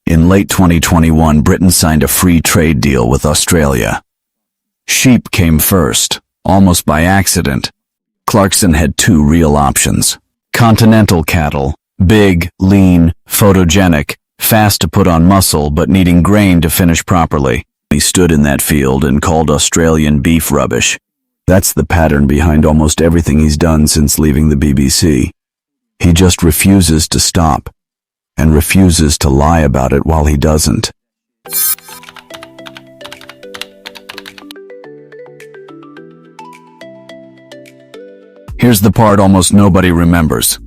In late 2021, Britain signed a free trade deal with Australia. Sheep came first, almost by accident. Clarkson had two real options. Continental cattle, big, lean, photogenic, fast to put on muscle but needing grain to finish properly. He stood in that field and called Australian beef rubbish. That's the pattern behind almost everything he's done since leaving the BBC. He just refuses to stop, and refuses to lie about it while he doesn't. Here's the part almost nobody remembers.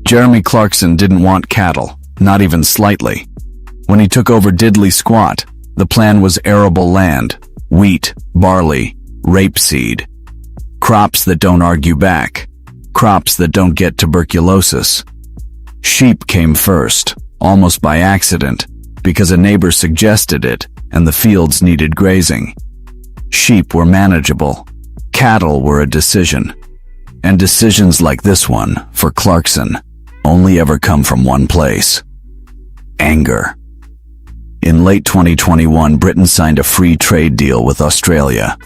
Jeremy Clarkson didn't want cattle, not even slightly. When he took over diddly squat, the plan was arable land, wheat, barley, rapeseed. Crops that don't argue back. Crops that don't get tuberculosis. Sheep came first, almost by accident, because a neighbor suggested it and the fields needed grazing. Sheep were manageable. Cattle were a decision. And decisions like this one, for Clarkson, only ever come from one place: anger. In late 2021, Britain signed a free trade deal with Australia.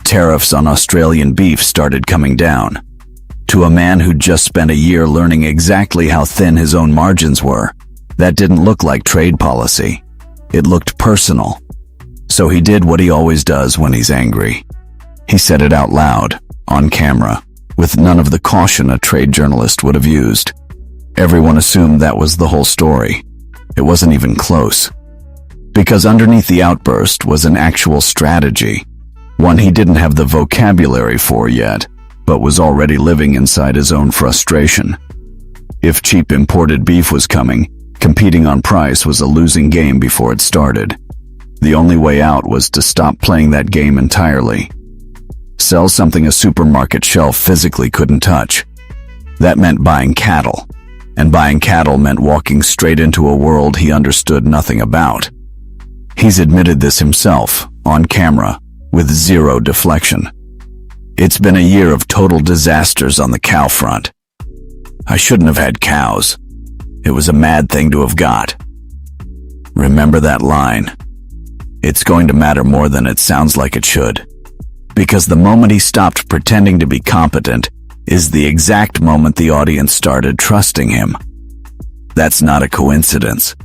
Tariffs on Australian beef started coming down. To a man who'd just spent a year learning exactly how thin his own margins were, that didn't look like trade policy. It looked personal. So he did what he always does when he's angry. He said it out loud, on camera, with none of the caution a trade journalist would have used. Everyone assumed that was the whole story. It wasn't even close. Because underneath the outburst was an actual strategy, one he didn't have the vocabulary for yet, but was already living inside his own frustration. If cheap imported beef was coming, competing on price was a losing game before it started. The only way out was to stop playing that game entirely. Sell something a supermarket shelf physically couldn't touch. That meant buying cattle, and buying cattle meant walking straight into a world he understood nothing about. He's admitted this himself, on camera, with zero deflection. It's been a year of total disasters on the cow front. I shouldn't have had cows. It was a mad thing to have got. Remember that line. It's going to matter more than it sounds like it should. Because the moment he stopped pretending to be competent is the exact moment the audience started trusting him. That's not a coincidence.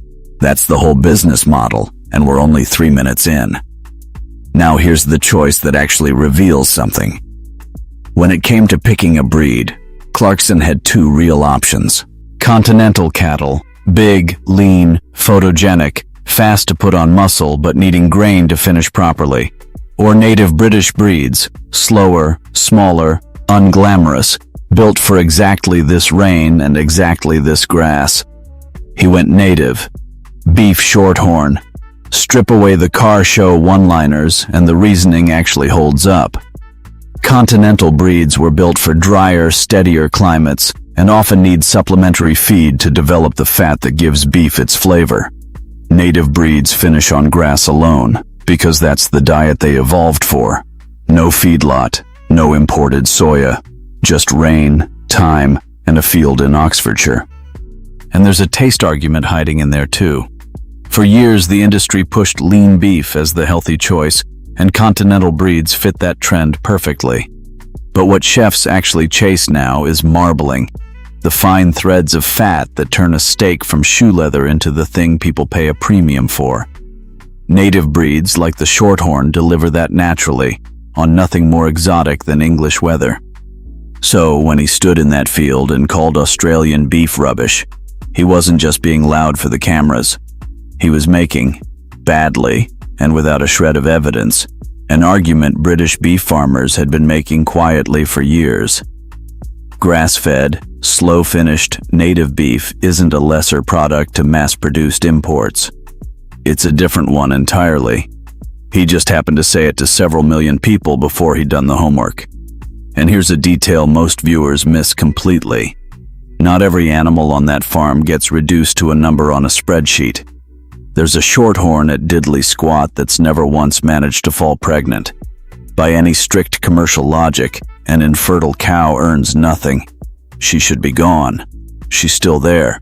That's the whole business model, and we're only 3 minutes in. Now here's the choice that actually reveals something. When it came to picking a breed, Clarkson had two real options. Continental cattle, big, lean, photogenic, fast to put on muscle but needing grain to finish properly. Or native British breeds, slower, smaller, unglamorous, built for exactly this rain and exactly this grass. He went native. Beef Shorthorn. Strip away the car show one-liners and the reasoning actually holds up. Continental breeds were built for drier, steadier climates and often need supplementary feed to develop the fat that gives beef its flavor. Native breeds finish on grass alone, because that's the diet they evolved for. No feedlot, no imported soya, just rain, time, and a field in Oxfordshire. And there's a taste argument hiding in there too. For years, the industry pushed lean beef as the healthy choice, and continental breeds fit that trend perfectly. But what chefs actually chase now is marbling, the fine threads of fat that turn a steak from shoe leather into the thing people pay a premium for. Native breeds like the Shorthorn deliver that naturally, on nothing more exotic than English weather. So when he stood in that field and called Australian beef rubbish, he wasn't just being loud for the cameras. He was making, badly, and without a shred of evidence, an argument British beef farmers had been making quietly for years. Grass-fed, slow-finished, native beef isn't a lesser product to mass-produced imports. It's a different one entirely. He just happened to say it to several million people before he'd done the homework. And here's a detail most viewers miss completely. Not every animal on that farm gets reduced to a number on a spreadsheet. There's a Shorthorn at diddly squat that's never once managed to fall pregnant. By any strict commercial logic, an infertile cow earns nothing. She should be gone. She's still there.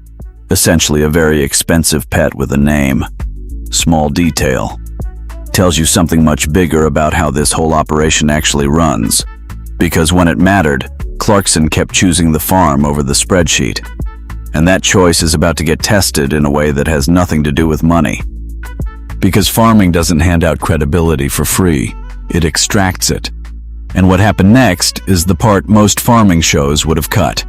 Essentially a very expensive pet with a name. small detail. Tells you something much bigger about how this whole operation actually runs. Because when it mattered, Clarkson kept choosing the farm over the spreadsheet. And that choice is about to get tested in a way that has nothing to do with money. Because farming doesn't hand out credibility for free, it extracts it. And what happened next is the part most farming shows would have cut.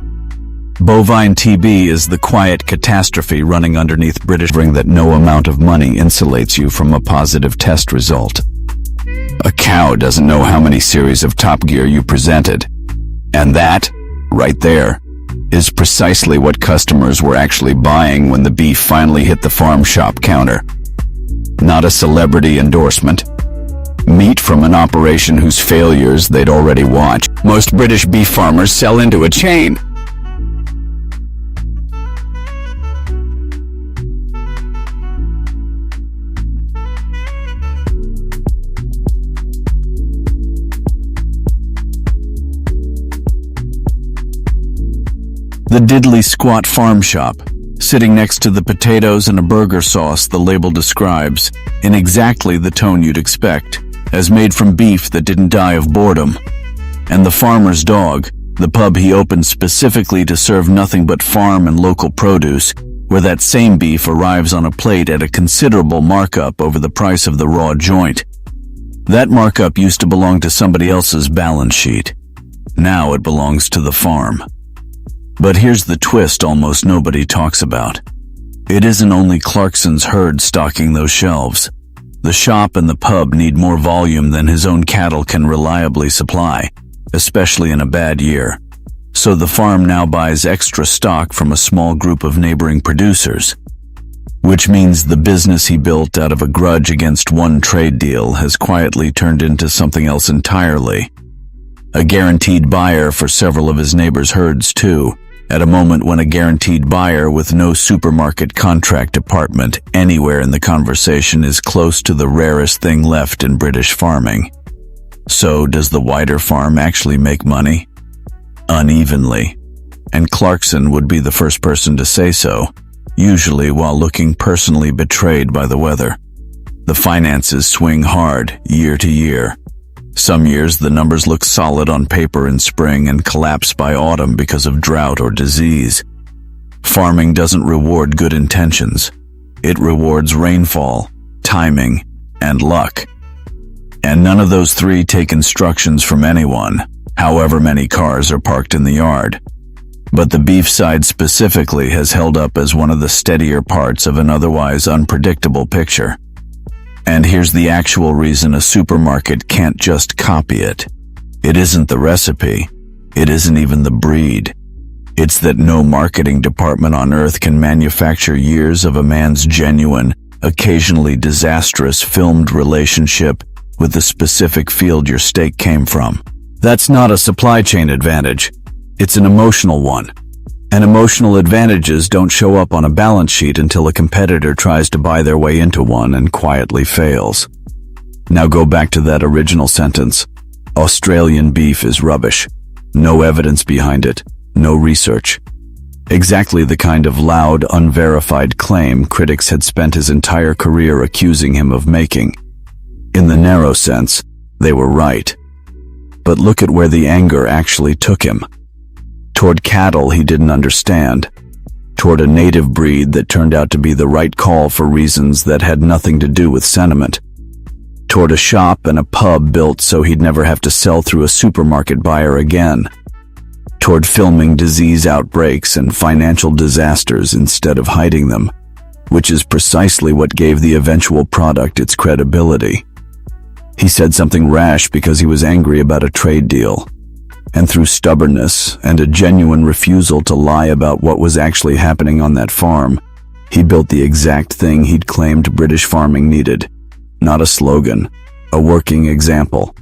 Bovine TB is the quiet catastrophe running underneath British ring that no amount of money insulates you from a positive test result. A cow doesn't know how many series of Top Gear you presented. And that, right there, is precisely what customers were actually buying when the beef finally hit the farm shop counter. Not a celebrity endorsement. Meat from an operation whose failures they'd already watched. Most British beef farmers sell into a chain. The diddly squat farm shop, sitting next to the potatoes and a burger sauce the label describes, in exactly the tone you'd expect, as made from beef that didn't die of boredom. And the farmer's dog, the pub he opened specifically to serve nothing but farm and local produce, where that same beef arrives on a plate at a considerable markup over the price of the raw joint. That markup used to belong to somebody else's balance sheet. Now it belongs to the farm. But here's the twist almost nobody talks about. It isn't only Clarkson's herd stocking those shelves. The shop and the pub need more volume than his own cattle can reliably supply, especially in a bad year. So the farm now buys extra stock from a small group of neighboring producers. Which means the business he built out of a grudge against one trade deal has quietly turned into something else entirely. A guaranteed buyer for several of his neighbors' herds too, at a moment when a guaranteed buyer with no supermarket contract department anywhere in the conversation is close to the rarest thing left in British farming. So does the wider farm actually make money? Unevenly. And Clarkson would be the first person to say so, usually while looking personally betrayed by the weather. The finances swing hard year to year. Some years the numbers look solid on paper in spring and collapse by autumn because of drought or disease. Farming doesn't reward good intentions. It rewards rainfall, timing, and luck. And none of those three take instructions from anyone, however many cars are parked in the yard. But the beef side specifically has held up as one of the steadier parts of an otherwise unpredictable picture. And here's the actual reason a supermarket can't just copy it. It isn't the recipe. It isn't even the breed. It's that no marketing department on earth can manufacture years of a man's genuine, occasionally disastrous filmed relationship with the specific field your steak came from. That's not a supply chain advantage. It's an emotional one. And emotional advantages don't show up on a balance sheet until a competitor tries to buy their way into one and quietly fails. Now go back to that original sentence. Australian beef is rubbish. No evidence behind it. No research. Exactly the kind of loud, unverified claim critics had spent his entire career accusing him of making. In the narrow sense, they were right. But look at where the anger actually took him. Toward cattle he didn't understand, toward a native breed that turned out to be the right call for reasons that had nothing to do with sentiment, toward a shop and a pub built so he'd never have to sell through a supermarket buyer again, toward filming disease outbreaks and financial disasters instead of hiding them, which is precisely what gave the eventual product its credibility. He said something rash because he was angry about a trade deal. And through stubbornness and a genuine refusal to lie about what was actually happening on that farm, he built the exact thing he'd claimed British farming needed. Not a slogan, a working example.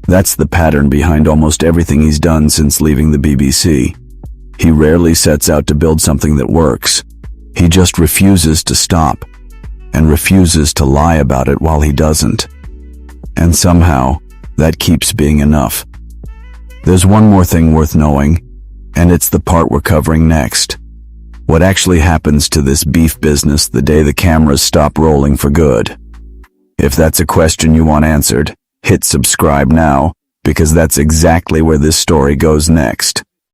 That's the pattern behind almost everything he's done since leaving the BBC. He rarely sets out to build something that works. He just refuses to stop, and refuses to lie about it while he doesn't. And somehow, that keeps being enough. There's one more thing worth knowing, and it's the part we're covering next. What actually happens to this beef business the day the cameras stop rolling for good? If that's a question you want answered, hit subscribe now, because that's exactly where this story goes next.